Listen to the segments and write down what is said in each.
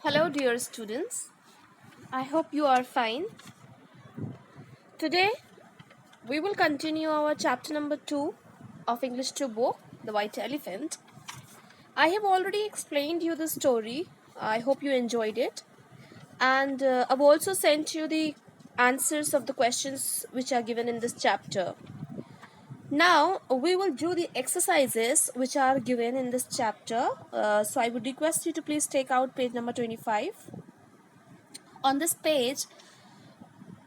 Hello, dear students. I hope you are fine. Today, we will continue our chapter number 2 of English 2 book, The White Elephant. I have already explained you the story. I hope you enjoyed it. And I've also sent you the answers of the questions which are given in this chapter. Now, we will do the exercises which are given in this chapter. So, I would request you to please take out page number 25. On this page,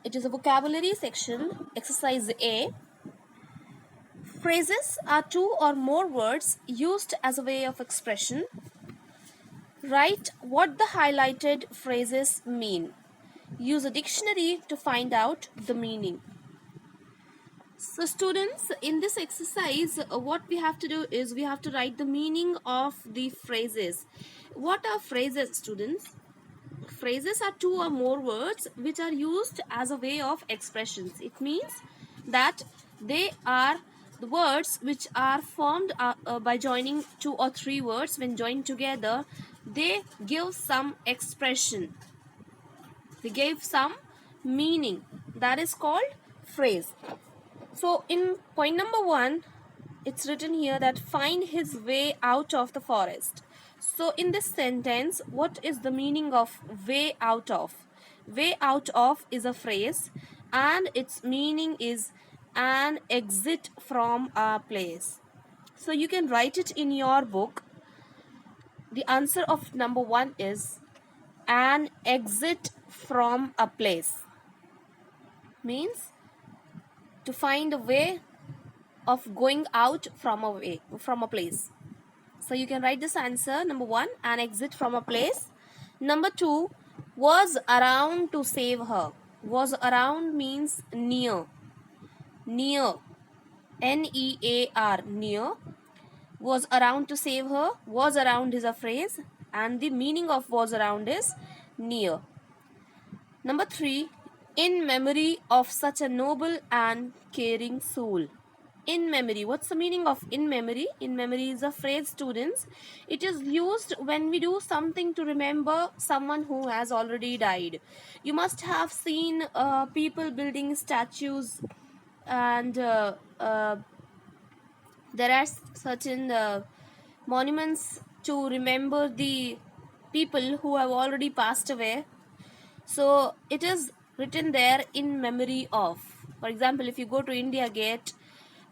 it is a vocabulary section, exercise A. Phrases are two or more words used as a way of expression. Write what the highlighted phrases mean. Use a dictionary to find out the meaning. So students, in this exercise, what we have to do is we have to write the meaning of the phrases. What are phrases, students? Phrases are two or more words which are used as a way of expressions. It means that they are the words which are formed by joining two or three words. When joined together, they give some expression. They give some meaning. That is called phrase. So in point number 1, it's written here that find his way out of the forest. So in this sentence, what is the meaning of way out of? Way out of is a phrase and its meaning is an exit from a place. So you can write it in your book. The answer of number 1 is an exit from a place. Means to find a way of going out from a place. So you can write this answer. Number 1, an exit from a place. Number 2, was around to save her. Was around means near. Near. Near. Near. Was around to save her. Was around is a phrase and the meaning of was around is near. Number 3, in memory of such a noble and caring soul. In memory. What's the meaning of in memory? In memory is a phrase, students. It is used when we do something to remember someone who has already died. You must have seen people building statues and there are certain monuments to remember the people who have already passed away. So it is written there in memory of. For example, if you go to India Gate,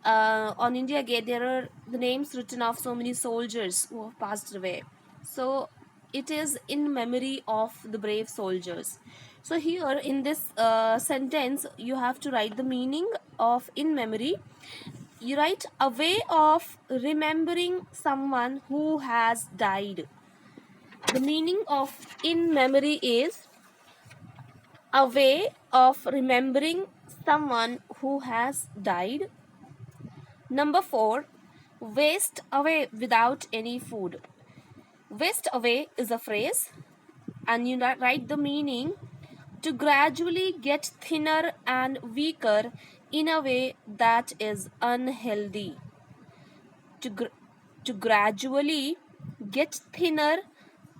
on India Gate there are the names written of so many soldiers who have passed away. So it is in memory of the brave soldiers. So here in this sentence you have to write the meaning of in memory. You write a way of remembering someone who has died. The meaning of in memory is a way of remembering someone who has died. Number 4, waste away without any food. Waste away is a phrase and you write the meaning to gradually get thinner and weaker in a way that is unhealthy. To gradually get thinner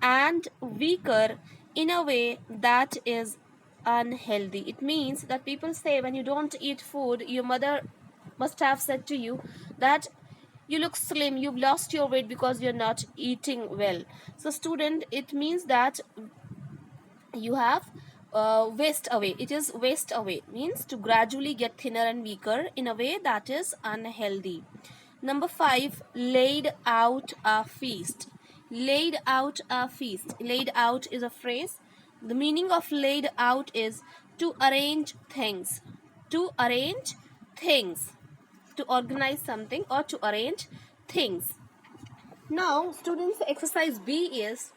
and weaker in a way that is unhealthy. It means that people say when you don't eat food, your mother must have said to you that you look slim, you've lost your weight because you're not eating well. So student, it means that you have waste away. It is waste away means to gradually get thinner and weaker in a way that is unhealthy. Number 5, laid out a feast. Laid out a feast. Laid out is a phrase. The meaning of laid out is to arrange things. To arrange things. To organize something or to arrange things. Now, students, exercise B is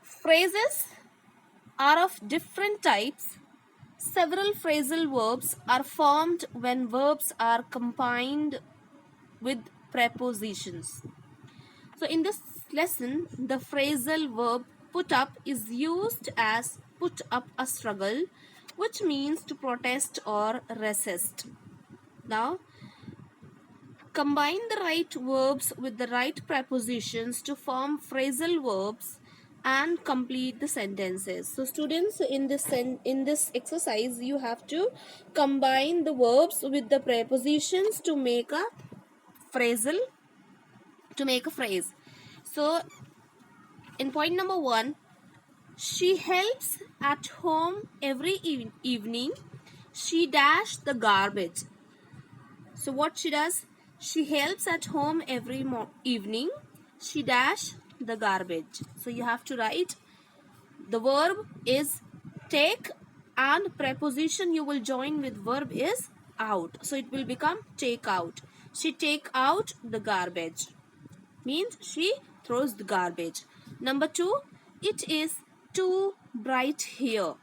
phrases are of different types. Several phrasal verbs are formed when verbs are combined with prepositions. So in this lesson, the phrasal verb put up is used as put up a struggle, which means to protest or resist. Now, combine the right verbs with the right prepositions to form phrasal verbs and complete the sentences. So students, in this exercise you have to combine the verbs with the prepositions to make a phrasal phrase. So in point number 1, she helps at home every evening. She dash the garbage. So what she does? She helps at home every evening. She dash the garbage. So you have to write the verb is take and preposition you will join with verb is out. So it will become take out. She take out the garbage. Means she throws the garbage. Number 2, it is too bright here.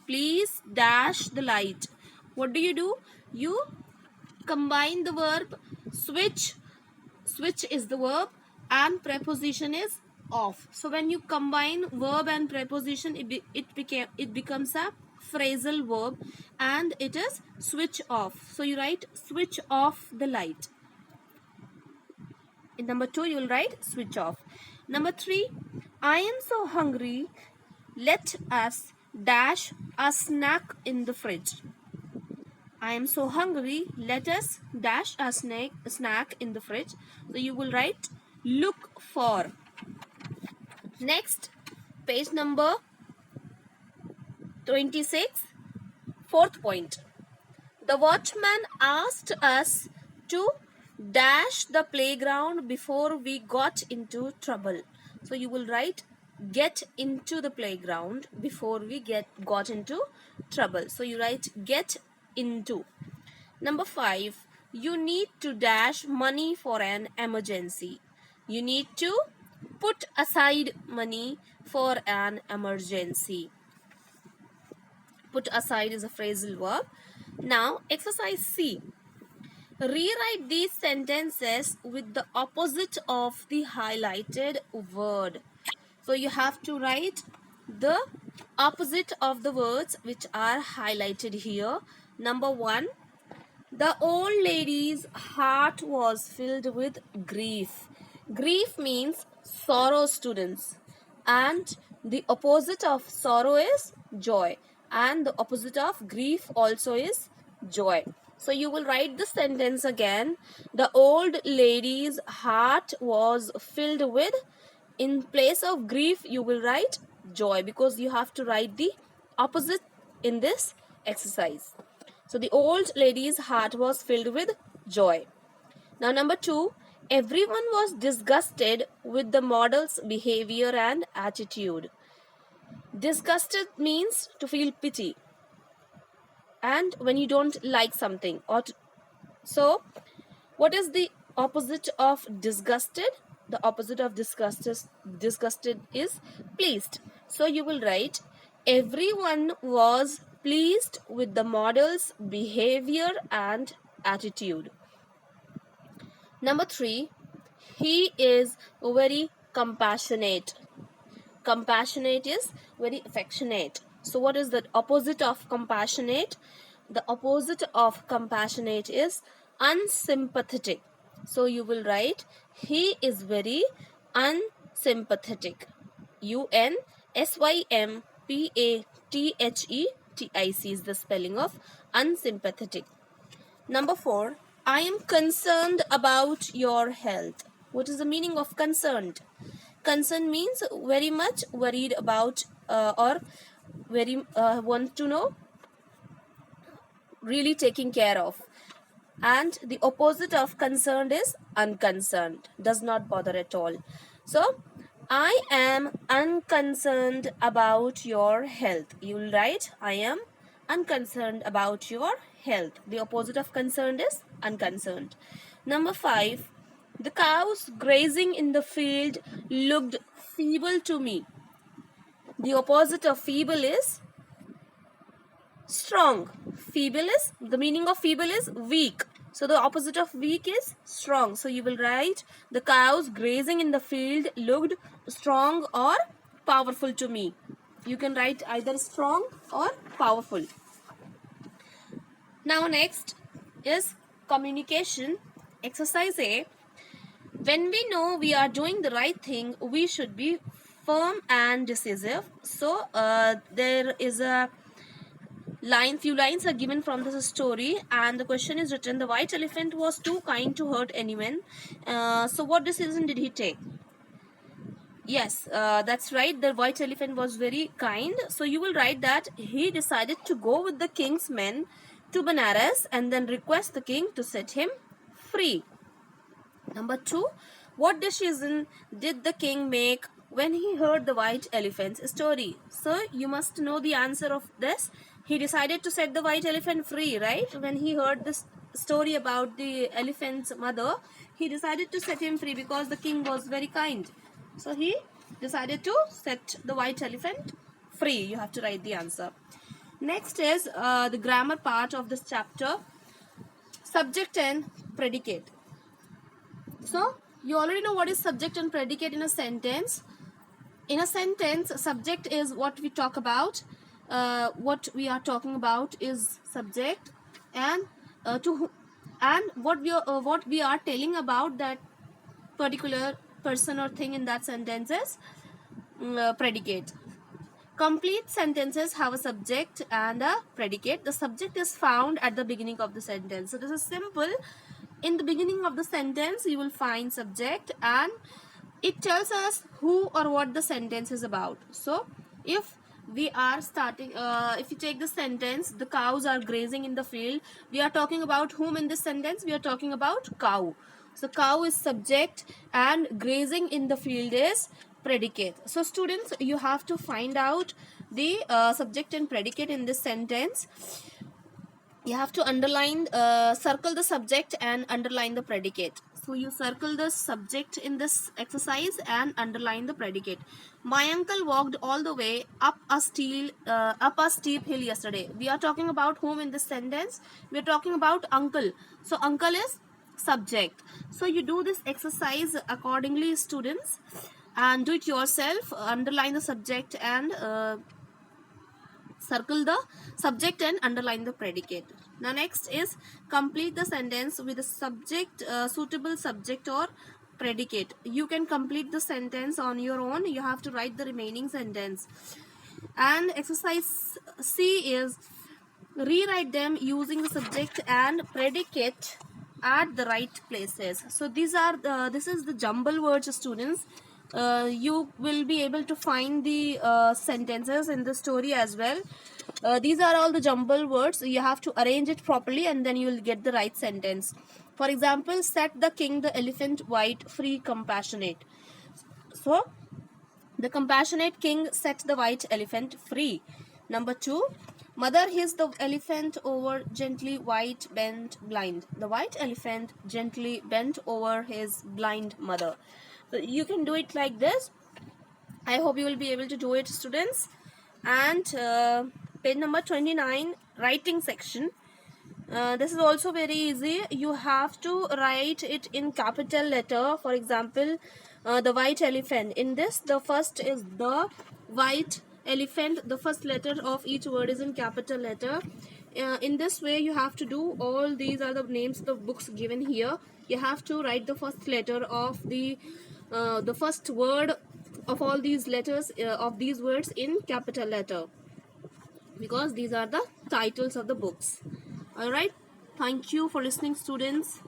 Please dash the light. What do? You combine the verb switch. Switch is the verb and preposition is off. So when you combine verb and preposition, it becomes a phrasal verb and it is switch off. So you write switch off the light. In number 2, you will write switch off. Number 3, I am so hungry. Let us dash a snack in the fridge. I am so hungry. Let us dash a snack in the fridge. So you will write look for. Next, page number 26, fourth point. The watchman asked us to dash the playground before we got into trouble. So you will write get into the playground before we got into trouble. So you write get into. Number 5, you need to dash money for an emergency. You need to put aside money for an emergency. Put aside is a phrasal verb. Now, exercise C. Rewrite these sentences with the opposite of the highlighted word. So you have to write the opposite of the words which are highlighted here. Number 1, the old lady's heart was filled with grief. Grief means sorrow, students. And the opposite of sorrow is joy. And the opposite of grief also is joy. So you will write the sentence again. The old lady's heart was filled with, in place of grief you will write joy, because you have to write the opposite in this exercise. So the old lady's heart was filled with joy. Now number 2, everyone was disgusted with the model's behavior and attitude. Disgusted means to feel pity, and when you don't like something, so what is the opposite of disgusted? The opposite of disgusted is pleased. So you will write everyone was pleased with the model's behavior and attitude. Number 3, he is very compassionate. Compassionate is very affectionate. So what is the opposite of compassionate? The opposite of compassionate is unsympathetic. So you will write he is very unsympathetic. UNSYMPATHETIC is the spelling of unsympathetic. Number 4, I am concerned about your health. What is the meaning of concerned? Concern means very much worried about or very want to know, really taking care of. And the opposite of concerned is unconcerned, does not bother at all. So I am unconcerned about your health. You will write I am unconcerned about your health. The opposite of concerned is unconcerned. Number 5, the cows grazing in the field looked feeble to me. The opposite of feeble is strong. Feeble is, the meaning of feeble is weak. So the opposite of weak is strong. So you will write the cows grazing in the field looked strong or powerful to me. You can write either strong or powerful. Now next is communication. Exercise A. When we know we are doing the right thing, we should be firm and decisive. So there is a few lines are given from this story, and the question is written: the white elephant was too kind to hurt anyone. So what decision did he take? Yes, that's right. The white elephant was very kind. So you will write that he decided to go with the king's men to Benares and then request the king to set him free. Number 2, what decision did the king make when he heard the white elephant's story? So you must know the answer of this. He decided to set the white elephant free, right? When he heard this story about the elephant's mother, he decided to set him free because the king was very kind. So he decided to set the white elephant free. You have to write the answer. Next is the grammar part of this chapter, subject and predicate. So you already know what is subject and predicate in a sentence. In a sentence, subject is what we talk about. What we are talking about is subject, and what we are telling about that particular person or thing in that sentence is predicate. Complete sentences have a subject and a predicate. The subject is found at the beginning of the sentence. So this is simple. In the beginning of the sentence, you will find subject, and it tells us who or what the sentence is about. So if we are starting, if you take the sentence, the cows are grazing in the field, we are talking about whom in this sentence? We are talking about cow. So cow is subject and grazing in the field is predicate. So students, you have to find out the subject and predicate in this sentence. You have to underline, circle the subject and underline the predicate. So you circle the subject in this exercise and underline the predicate. My uncle walked all the way up a steep hill yesterday. We are talking about whom in this sentence? We are talking about uncle. So uncle is subject. So you do this exercise accordingly, students, and do it yourself. Underline the subject and circle the subject and underline the predicate. Now next is complete the sentence with a subject, suitable subject or predicate. You can complete the sentence on your own. You have to write the remaining sentence. And exercise C is rewrite them using the subject and predicate at the right places. So these are this is the jumble words, students. You will be able to find the sentences in the story as well. These are all the jumble words. You have to arrange it properly and then you will get the right sentence. For example, set the king the elephant white free compassionate. So the compassionate king set the white elephant free. Number 2, mother hissed the elephant over gently white bent blind. The white elephant gently bent over his blind mother. So you can do it like this. I hope you will be able to do it, students. And page number 29, writing section. This is also very easy. You have to write it in capital letter. For example, the white elephant. In this, the first is the white elephant. The first letter of each word is in capital letter. In this way, you have to do all these are the names of the books given here. You have to write the first letter of the first word of all these letters of these words in capital letter, because these are the titles of the books. All right, thank you for listening, students.